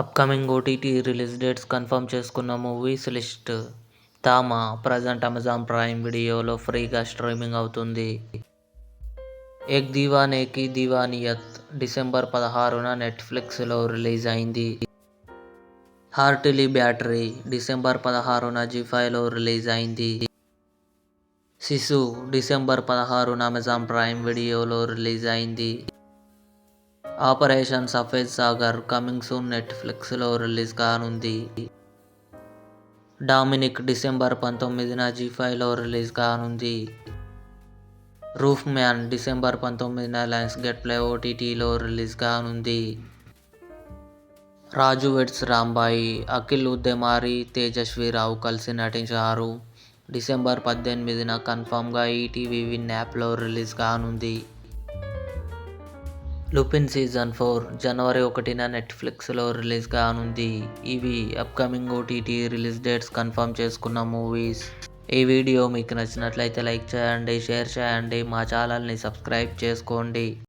Upcoming OTT release dates confirm చేసుకున్న movies list. 'Thamma' present Amazon Prime వీడియోలో ఫ్రీగా streaming అవుతుంది. 'ఏక్ దీవానే కీ దీవానియత్' డిసెంబర్ 16న నెట్ఫ్లిక్స్లో రిలీజ్ అయింది. 'హార్ట్లీ బ్యాటరీ' డిసెంబర్ 16న జీ5లో రిలీజ్ అయింది. 'శిశు' డిసెంబర్ 16న అమెజాన్ ప్రైమ్ వీడియోలో రిలీజ్ అయింది. 'ఆపరేషన్ సఫేద్ సాగర్' కమింగ్ సూన్ నెట్ఫ్లిక్స్లో రిలీజ్ కానుంది. 'డామినిక్' డిసెంబర్ 19న జీ5లో రిలీజ్ కానుంది. 'రూఫ్ మ్యాన్' డిసెంబర్ 19న లయన్స్గేట్ ప్లే ఓటీటీలో రిలీజ్ కానుంది. 'రాజు వెడ్స్ రాంబాయి' అఖిల్ ఉద్దెమారి, తేజస్వి రావు కలిసి నటించారు. డిసెంబర్ 18న కన్ఫర్మ్గా ఈటీవీ విన్ యాప్లో రిలీజ్ కానుంది. 'లుపిన్ సీజన్-4' జనవరి 1న నెట్ఫ్లిక్స్లో రిలీజ్ కానుంది. ఇవి upcoming OTT release dates confirm చేసుకున్న మూవీస్. ఈ వీడియో మీకు నచ్చినట్లయితే లైక్ చేయండి, షేర్ చేయండి, మా ఛానల్ని సబ్స్క్రైబ్ చేసుకోండి.